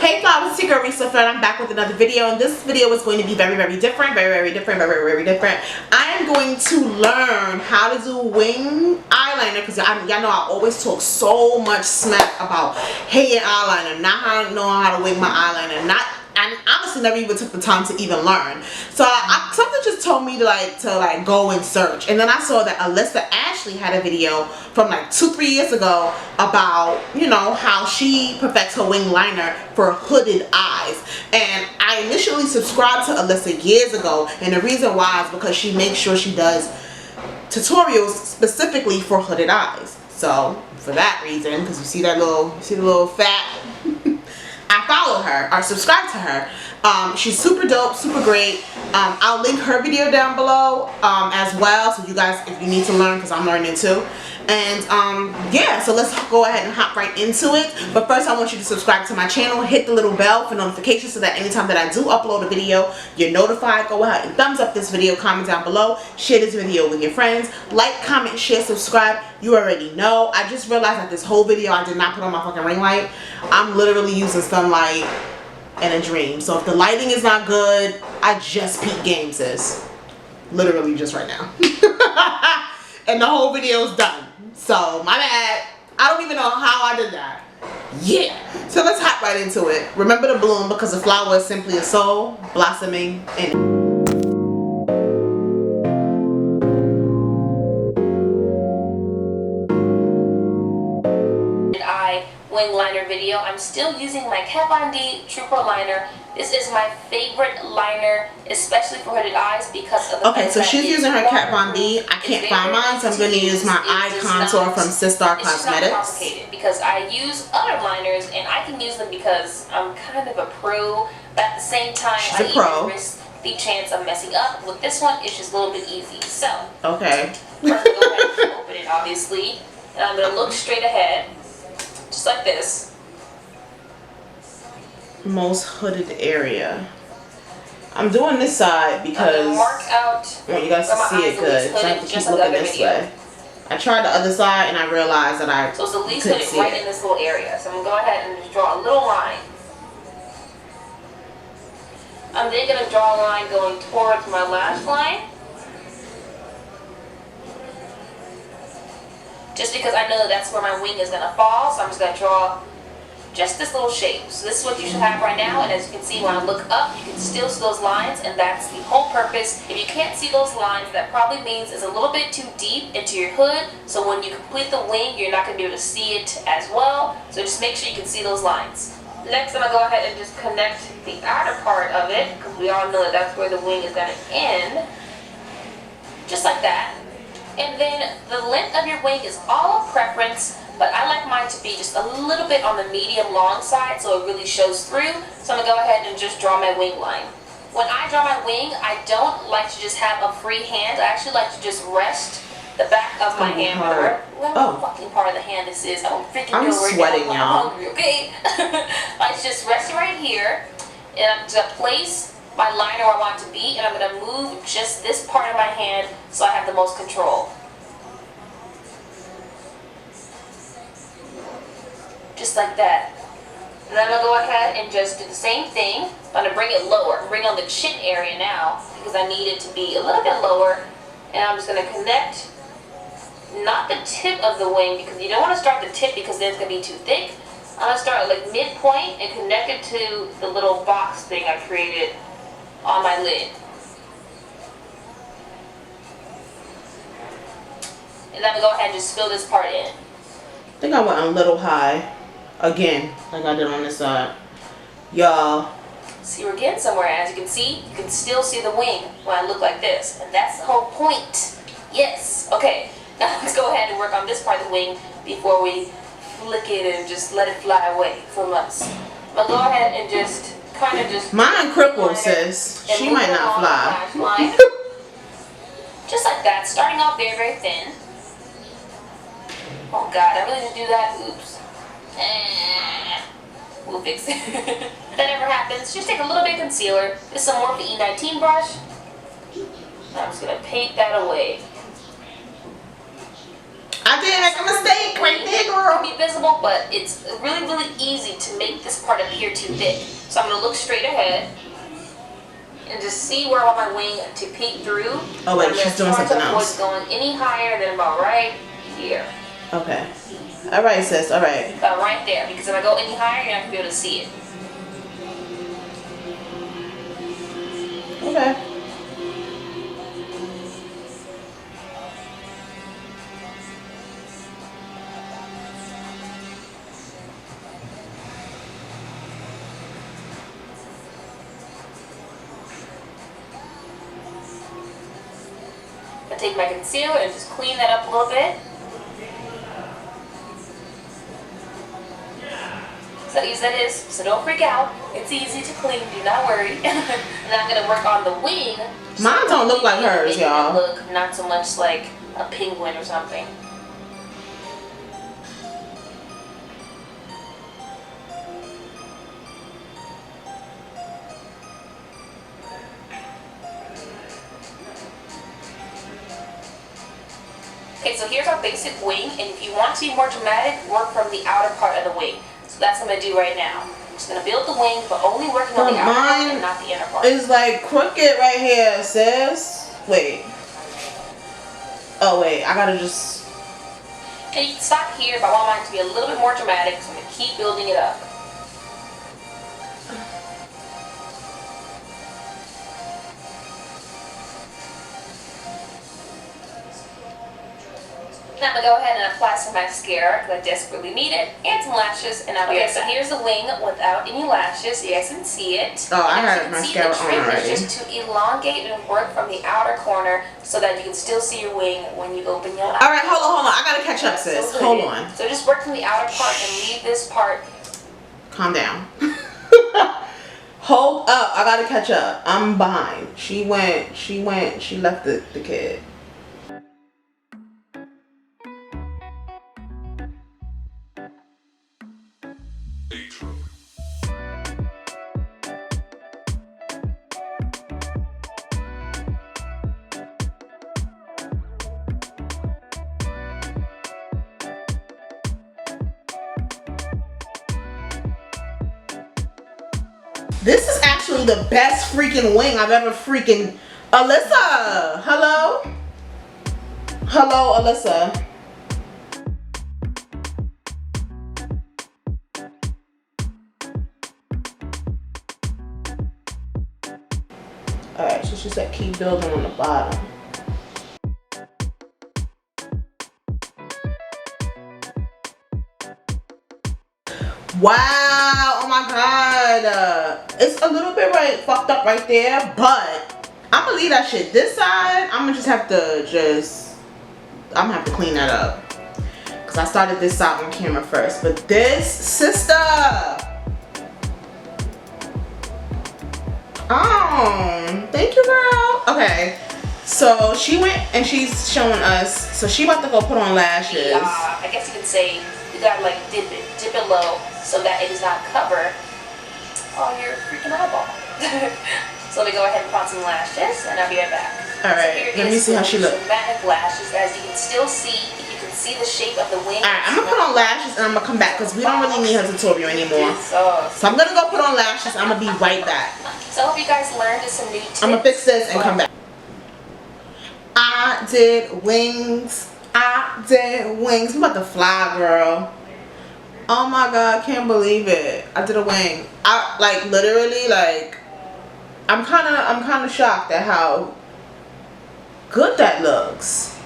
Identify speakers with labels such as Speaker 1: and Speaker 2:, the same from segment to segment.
Speaker 1: Hey flowers, it's your girl Reese LaFleur, and I'm back with another video, and this video is going to be very different. I am going to learn how to do wing eyeliner, because y'all know I always talk so much smack about hating eyeliner, not how to know how to wing my eyeliner, and honestly never even took the time to even learn. So something just told me to go and search, and then I saw that Alissa Ashley had a video from like 2-3 years ago about, you know, how she perfects her wing liner for hooded eyes. And I initially subscribed to Alissa years ago, and the reason why is because she makes sure she does tutorials specifically for hooded eyes. So for that reason, because you see the little fat I follow her or subscribe to her. She's super dope, super great. I'll link her video down below as well, so you guys, if you need to learn, because I'm learning too. And yeah, so let's go ahead and hop right into it. But first I want you to subscribe to my channel, hit the little bell for notifications so that anytime that I do upload a video, you're notified. Go ahead and thumbs up this video, comment down below, share this video with your friends, like, comment, share, subscribe. You already know. I just realized that this whole video I did not put on my fucking ring light. I'm literally using sunlight in a dream. So if the lighting is not good, I just peep game, sis. Literally just right now. And the whole video is done. So my bad. I don't even know how I did that. Yeah. So let's hop right into it. Remember to bloom, because a flower is simply a soul blossoming in it.
Speaker 2: Wing liner video. I'm still using my Kat Von D Trooper liner. This is my favorite liner, especially for hooded eyes, because of the
Speaker 1: okay, so she's using her Kat Von D. I can't find mine, so I'm going to use my eye contour from Sistar Cosmetics.
Speaker 2: It's not complicated, because I use other liners and I can use them because I'm kind of a pro, but at the same time I even risk the chance of messing up. With this one, it's just a little bit easy. So
Speaker 1: okay,
Speaker 2: first go ahead and open it, obviously, and I'm going to look straight ahead. Just like this.
Speaker 1: Most hooded area. I'm doing this side because
Speaker 2: mark out
Speaker 1: I want you guys to see it good. So I have to keep looking this way. I tried the other side and I realized that I
Speaker 2: so it's the least hooded right in this little area. So I'm going to go ahead and just draw a little line. I'm then going to draw a line going towards my lash line. Just because I know that's where my wing is going to fall, so I'm just going to draw just this little shape. So this is what you should have right now, and as you can see, when I look up, you can still see those lines, and that's the whole purpose. If you can't see those lines, that probably means it's a little bit too deep into your hood, so when you complete the wing, you're not going to be able to see it as well, so just make sure you can see those lines. Next, I'm going to go ahead and just connect the outer part of it, because we all know that that's where the wing is going to end, just like that. And then the length of your wing is all a preference, but I like mine to be just a little bit on the medium long side so it really shows through. So I'm going to go ahead and just draw my wing line. When I draw my wing, I don't like to just have a free hand. I actually like to just rest the back of my hand. Whatever fucking part of the hand this is. I don't freaking know where
Speaker 1: sweating, y'all.
Speaker 2: I'm hungry, okay? I just rest right here, and I'm going to place my liner where I want it to be, and I'm going to move just this part of my hand so I have the most control. Just like that. And then I'm going to go ahead and just do the same thing. I'm going to bring it lower. Bring on the chin area now, because I need it to be a little bit lower. And I'm just going to connect, not the tip of the wing, because you don't want to start the tip because then it's going to be too thick. I'm going to start at like midpoint and connect it to the little box thing I created on my lid. And then I'm going to go ahead and just fill this part in.
Speaker 1: I think I went a little high. Again, like I did on this side. Y'all.
Speaker 2: See, we're getting somewhere. As you can see, you can still see the wing when I look like this. And that's the whole point. Yes. Okay. Now let's go ahead and work on this part of the wing before we flick it and just let it fly away from us. But go ahead and just kind of just...
Speaker 1: Mine crippled, sis. She might not fly.
Speaker 2: Just like that. Starting off very thin. Oh God, I really didn't do that. Oops. We'll fix it. If that ever happens, just take a little bit of concealer. This is some more of the E19 brush. I'm just going to paint that away.
Speaker 1: I did make a mistake right there, girl.
Speaker 2: It can be visible, but it's really, really easy to make this part appear too thick. So I'm gonna look straight ahead and just see where I want my wing to peek through.
Speaker 1: Oh wait, she's doing something else.
Speaker 2: Going any higher than about right here.
Speaker 1: Okay. All right, sis. All right.
Speaker 2: Right there, because if I go any higher, you're not gonna be able to see it.
Speaker 1: Okay.
Speaker 2: I take my concealer and just clean that up a little bit. So easy that is, so don't freak out. It's easy to clean, do not worry. And I'm gonna work on the wing.
Speaker 1: Mine don't look like hers, y'all.
Speaker 2: Look not so much like a penguin or something. Okay, so here's our basic wing, and if you want to be more dramatic, work from the outer part of the wing. So that's what I'm going to do right now. I'm just going to build the wing, but only working on the outer part and not the inner part.
Speaker 1: It's like crooked right here, sis. Wait. Oh, wait. I got to just...
Speaker 2: And you can stop here, but I want mine to be a little bit more dramatic, so I'm going to keep building it up. Now I'm going to go ahead and apply some mascara because I desperately need it, and some lashes, and I'll be right back. So here's the wing without any lashes. You guys can see it.
Speaker 1: Oh, I had mascara on already.
Speaker 2: Just to elongate and work from the outer corner so that you can still see your wing when you open your eyes.
Speaker 1: Alright, hold on. I got to catch up, sis. Hold on.
Speaker 2: So just work from the outer part and leave this part.
Speaker 1: Calm down. Hold up. I got to catch up. I'm behind. She left the kid. This is actually the best freaking wing I've ever freaking... Alissa! Hello? Hello, Alissa. Alright, so she said keep building on the bottom. Wow, oh my god. It's a little bit fucked up right there, but I'm gonna leave that shit this side. I'm gonna have to clean that up because I started this side on camera first. But this sister, oh, thank you, girl. Okay, so she went and she's showing us, so she about to go put on lashes.
Speaker 2: I guess you could say you gotta like dip it low so that it does not cover all your freaking eyeball. So let me go ahead and put on some lashes, and I'll be right back.
Speaker 1: Alright, let me see how she looks.
Speaker 2: Dramatic lashes, as you can still see, you can see the shape of the wing.
Speaker 1: Alright, I'm gonna put on lashes and I'm gonna come back because we don't really need her tutorial anymore. So I'm gonna go put on lashes. I'm gonna be right back.
Speaker 2: So I hope you guys learned some new tips.
Speaker 1: I'm gonna fix this and come back. I did wings. I'm about to fly, girl. Oh my god, can't believe it. I did a wing. I like literally like I'm kind of shocked at how good that looks.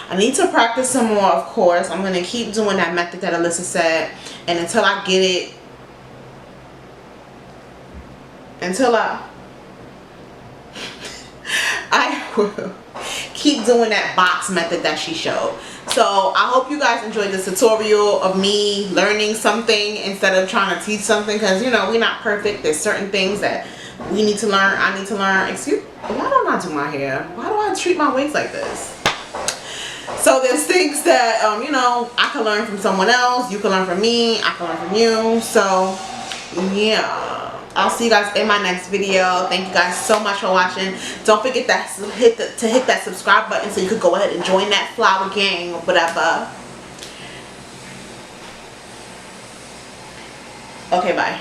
Speaker 1: I need to practice some more, of course. I'm going to keep doing that method that Alissa said, and until I get it, I will keep doing that box method that she showed. So I hope you guys enjoyed this tutorial of me learning something instead of trying to teach something, because you know we're not perfect. There's certain things that we need to learn. I need to learn. Excuse, why don't I do my hair? Why do I treat my wigs like this? So there's things that you know, I can learn from someone else. You can learn from me. I can learn from you. So yeah. I'll see you guys in my next video. Thank you guys so much for watching. Don't forget to hit that subscribe button so you could go ahead and join that flower gang or whatever. Okay, bye.